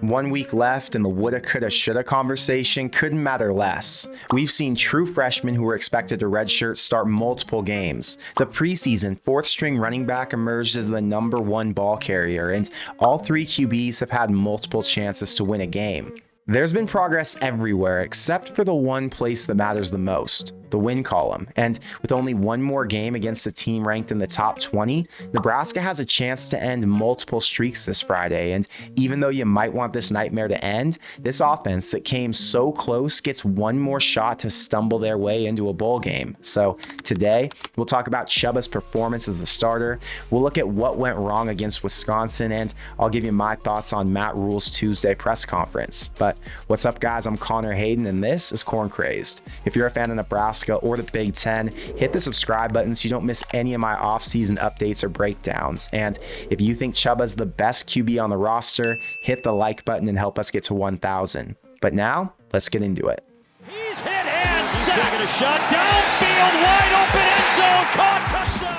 1 week left and the woulda, coulda, shoulda conversation couldn't matter less. We've seen true freshmen who were expected to redshirt start multiple games. The preseason fourth-string running back emerged as the #1 ball carrier, and all three QBs have had multiple chances to win a game. There's been progress everywhere except for the one place that matters the most, the win column. And with only one more game against a team ranked in the top 20, Nebraska has a chance to end multiple streaks this Friday. And even though you might want this nightmare to end, this offense that came so close gets one more shot to stumble their way into a bowl game. So today, we'll talk about Chubba's performance as the starter. We'll look at what went wrong against Wisconsin, and I'll give you my thoughts on Matt Rhule's Tuesday press conference. But what's up, guys? I'm Connor Hayden, and this is Corn Crazed. If you're a fan of Nebraska or the Big Ten, hit the subscribe button so you don't miss any of my off-season updates or breakdowns. And if you think Chubba's the best QB on the roster, hit the like button and help us get to 1,000. But now, let's get into it. He's hit and set. He's taking a shot downfield, wide open end zone, caught, touchdown.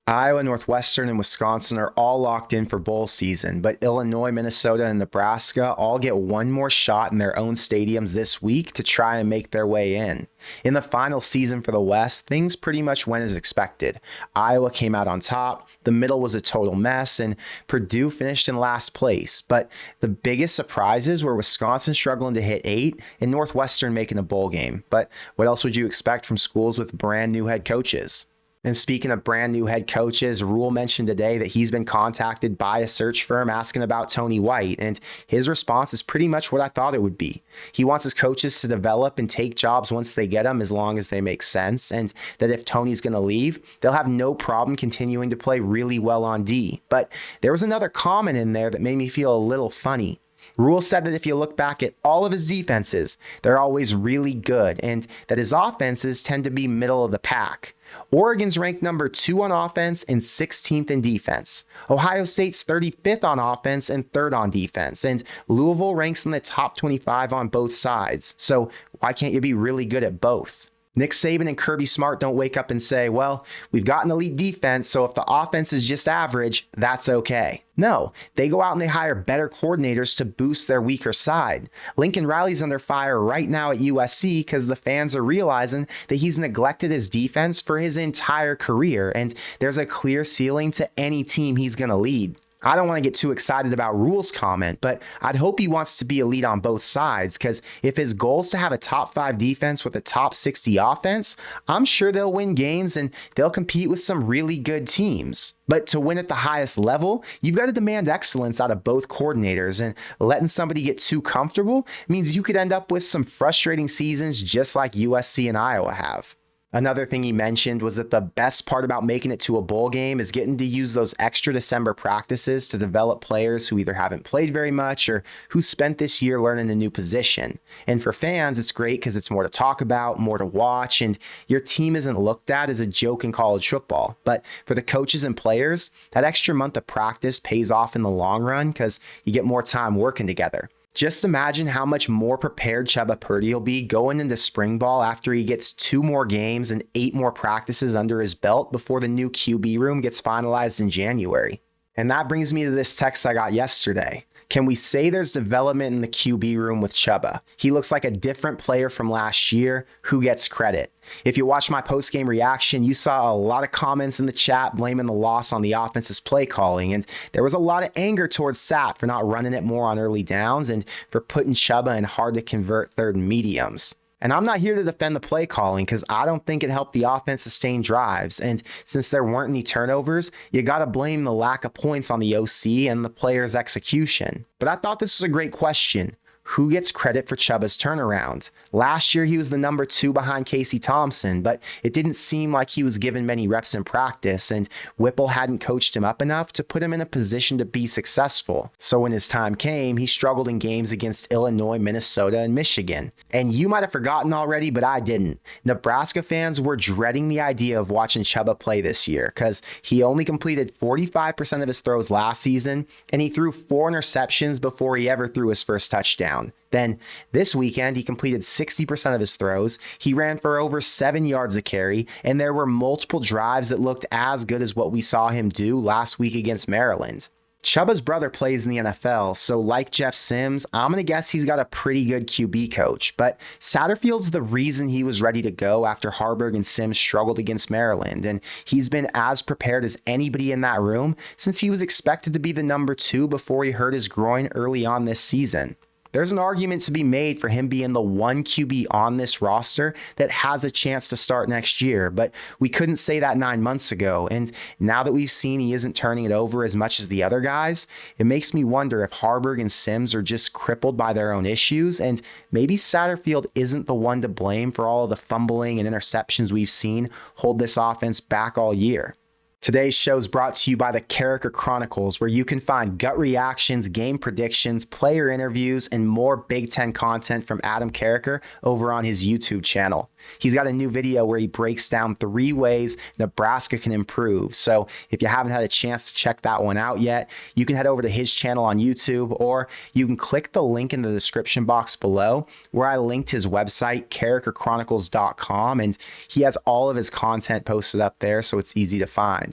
Iowa, Northwestern, and Wisconsin are all locked in for bowl season, but Illinois, Minnesota, and Nebraska all get one more shot in their own stadiums this week to try and make their way in. In the final season for the West, things pretty much went as expected. Iowa came out on top, the middle was a total mess, and Purdue finished in last place. But the biggest surprises were Wisconsin struggling to hit 8 and Northwestern making a bowl game. But what else would you expect from schools with brand new head coaches? And speaking of brand new head coaches, Rhule mentioned today that he's been contacted by a search firm asking about Tony White, and his response is pretty much what I thought it would be. He wants his coaches to develop and take jobs once they get them, as long as they make sense, and that if Tony's going to leave, they'll have no problem continuing to play really well on D. But there was another comment in there that made me feel a little funny. Rhule said that if you look back at all of his defenses, they're always really good, and that his offenses tend to be middle of the pack. Oregon's ranked number 2 on offense and 16th in defense. Ohio State's 35th on offense and 3rd on defense. And Louisville ranks in the top 25 on both sides. So why can't you be really good at both? Nick Saban and Kirby Smart don't wake up and say, well, we've got an elite defense, so if the offense is just average, that's okay. No, they go out and they hire better coordinators to boost their weaker side. Lincoln Riley's under fire right now at USC because the fans are realizing that he's neglected his defense for his entire career, and there's a clear ceiling to any team he's going to lead. I don't want to get too excited about Rhule's comment, but I'd hope he wants to be elite on both sides, because if his goal is to have a top 5 defense with a top 60 offense, I'm sure they'll win games and they'll compete with some really good teams. But to win at the highest level, you've got to demand excellence out of both coordinators, and letting somebody get too comfortable means you could end up with some frustrating seasons just like USC and Iowa have. Another thing he mentioned was that the best part about making it to a bowl game is getting to use those extra December practices to develop players who either haven't played very much or who spent this year learning a new position. And for fans, it's great because it's more to talk about, more to watch, and your team isn't looked at as a joke in college football. But for the coaches and players, that extra month of practice pays off in the long run because you get more time working together. Just imagine how much more prepared Chubba Purdy will be going into spring ball after he gets 2 more games and 8 more practices under his belt before the new QB room gets finalized in January. And that brings me to this text I got yesterday. Can we say there's development in the QB room with Chubba? He looks like a different player from last year. Who gets credit? If you watched my post-game reaction, you saw a lot of comments in the chat blaming the loss on the offense's play calling, and there was a lot of anger towards Sat for not running it more on early downs and for putting Chubba in hard-to-convert third and mediums. And I'm not here to defend the play calling because I don't think it helped the offense sustain drives. And since there weren't any turnovers, you got to blame the lack of points on the OC and the player's execution. But I thought this was a great question. Who gets credit for Chubba's turnaround? Last year, he was the number 2 behind Casey Thompson, but it didn't seem like he was given many reps in practice, and Whipple hadn't coached him up enough to put him in a position to be successful. So when his time came, he struggled in games against Illinois, Minnesota, and Michigan. And you might have forgotten already, but I didn't. Nebraska fans were dreading the idea of watching Chubba play this year because he only completed 45% of his throws last season, and he threw 4 interceptions before he ever threw his first touchdown. touchdown. Then this weekend, he completed 60% of his throws. He ran for over 7 yards a carry, and there were multiple drives that looked as good as what we saw him do last week against Maryland. Chuba's brother plays in the NFL, so like Jeff Sims, I'm going to guess he's got a pretty good QB coach. But Satterfield's the reason he was ready to go after Harburg and Sims struggled against Maryland, and he's been as prepared as anybody in that room since he was expected to be the number 2 before he hurt his groin early on this season. There's an argument to be made for him being the one QB on this roster that has a chance to start next year, but we couldn't say that 9 months ago. And now that we've seen he isn't turning it over as much as the other guys, it makes me wonder if Harburg and Sims are just crippled by their own issues, and maybe Satterfield isn't the one to blame for all of the fumbling and interceptions we've seen hold this offense back all year. Today's show is brought to you by the Character Chronicles, where you can find gut reactions, game predictions, player interviews, and more Big Ten content from Adam Carricker over on his YouTube channel. He's got a new video where he breaks down 3 ways Nebraska can improve. So if you haven't had a chance to check that one out yet, you can head over to his channel on YouTube, or you can click the link in the description box below where I linked his website, characterchronicles.com, and he has all of his content posted up there, so it's easy to find.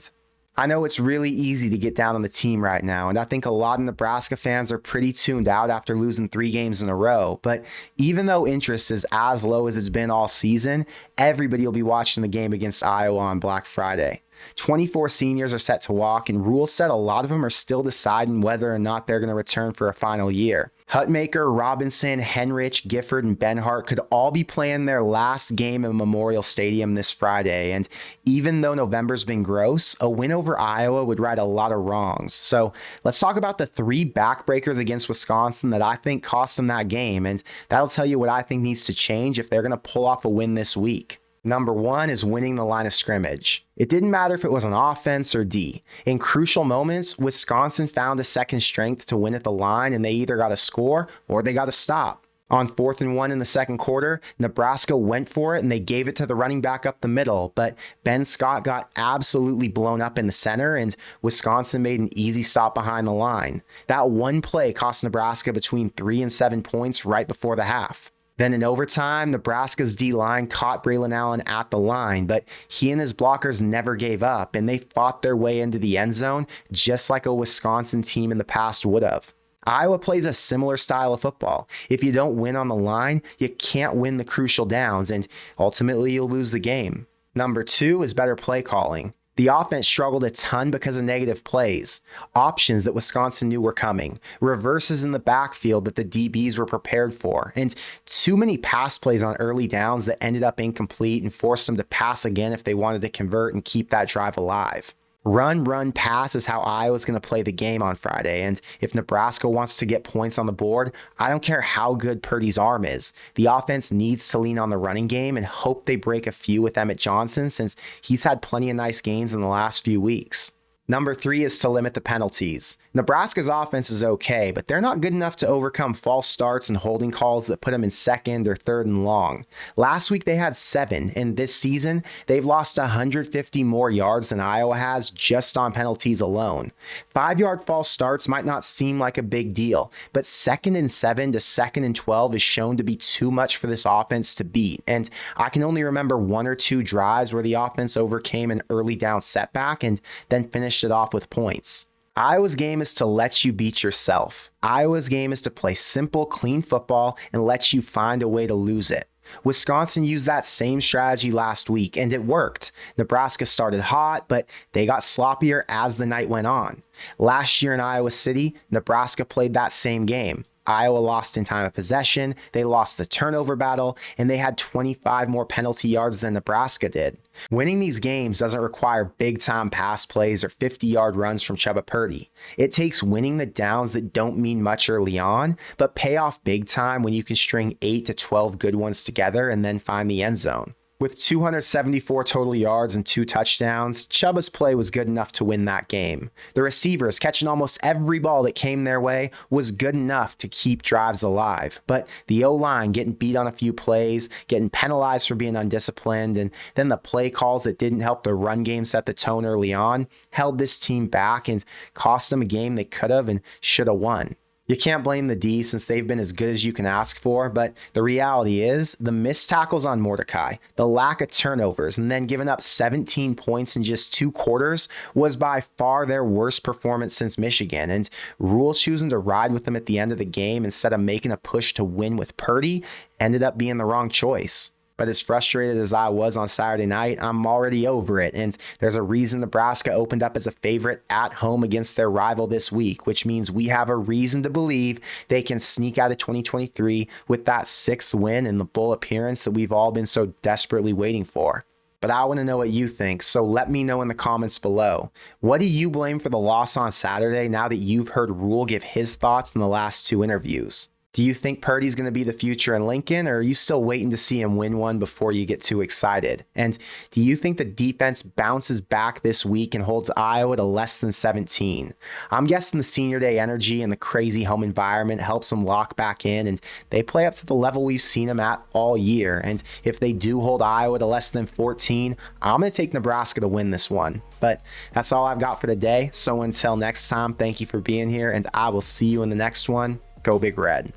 I know it's really easy to get down on the team right now, and I think a lot of Nebraska fans are pretty tuned out after losing 3 games in a row. But even though interest is as low as it's been all season, everybody will be watching the game against Iowa on Black Friday. 24 seniors are set to walk, and Rhule'S said a lot of them are still deciding whether or not they're going to return for a final year. Hutmaker, Robinson, Henrich, Gifford, and Benhart could all be playing their last game in Memorial Stadium this Friday, and even though November's been gross, a win over Iowa would right a lot of wrongs. So let's talk about the 3 backbreakers against Wisconsin that I think cost them that game, and that'll tell you what I think needs to change if they're going to pull off a win this week. Number 1 is winning the line of scrimmage. It didn't matter if it was on offense or D. In crucial moments, Wisconsin found a second strength to win at the line, and they either got a score or they got a stop. On 4th and 1 in the second quarter, Nebraska went for it and they gave it to the running back up the middle, but Ben Scott got absolutely blown up in the center and Wisconsin made an easy stop behind the line. That one play cost Nebraska between 3 and 7 points right before the half. Then in overtime, Nebraska's D-line caught Braylon Allen at the line, but he and his blockers never gave up, and they fought their way into the end zone just like a Wisconsin team in the past would have. Iowa plays a similar style of football. If you don't win on the line, you can't win the crucial downs, and ultimately you'll lose the game. Number 2 is better play calling. The offense struggled a ton because of negative plays, options that Wisconsin knew were coming, reverses in the backfield that the DBs were prepared for, and too many pass plays on early downs that ended up incomplete and forced them to pass again if they wanted to convert and keep that drive alive. Run, pass is how Iowa's going to play the game on Friday, and if Nebraska wants to get points on the board, I don't care how good Purdy's arm is. The offense needs to lean on the running game and hope they break a few with Emmett Johnson since he's had plenty of nice games in the last few weeks. Number 3 is to limit the penalties. Nebraska's offense is okay, but they're not good enough to overcome false starts and holding calls that put them in 2nd or 3rd and long. Last week they had 7, and this season they've lost 150 more yards than Iowa has just on penalties alone. 5-yard false starts might not seem like a big deal, but 2nd and 7 to 2nd and 12 is shown to be too much for this offense to beat, and I can only remember 1 or 2 drives where the offense overcame an early down setback and then finished it off with points. Iowa's game is to let you beat yourself. Iowa's game is to play simple, clean football and let you find a way to lose it. Wisconsin used that same strategy last week, and it worked. Nebraska started hot, but they got sloppier as the night went on. Last year in Iowa City, Nebraska played that same game. Iowa lost in time of possession, they lost the turnover battle, and they had 25 more penalty yards than Nebraska did. Winning these games doesn't require big-time pass plays or 50-yard runs from Chuba Purdy. It takes winning the downs that don't mean much early on, but pay off big time when you can string 8 to 12 good ones together and then find the end zone. With 274 total yards and 2 touchdowns, Chuba's play was good enough to win that game. The receivers catching almost every ball that came their way was good enough to keep drives alive. But the O-line getting beat on a few plays, getting penalized for being undisciplined, and then the play calls that didn't help the run game set the tone early on held this team back and cost them a game they could have and should have won. You can't blame the D since they've been as good as you can ask for, but the reality is the missed tackles on Mordecai, the lack of turnovers, and then giving up 17 points in just 2 quarters was by far their worst performance since Michigan, and Rhule choosing to ride with them at the end of the game instead of making a push to win with Purdy ended up being the wrong choice. But as frustrated as I was on Saturday night, I'm already over it. And there's a reason Nebraska opened up as a favorite at home against their rival this week, which means we have a reason to believe they can sneak out of 2023 with that 6th win and the bowl appearance that we've all been so desperately waiting for. But I want to know what you think, so let me know in the comments below. What do you blame for the loss on Saturday now that you've heard Rhule give his thoughts in the last 2 interviews? Do you think Purdy's going to be the future in Lincoln, or are you still waiting to see him win one before you get too excited? And do you think the defense bounces back this week and holds Iowa to less than 17? I'm guessing the senior day energy and the crazy home environment helps them lock back in, and they play up to the level we've seen them at all year. And if they do hold Iowa to less than 14, I'm going to take Nebraska to win this one. But that's all I've got for today. So until next time, thank you for being here, and I will see you in the next one. Go Big Red.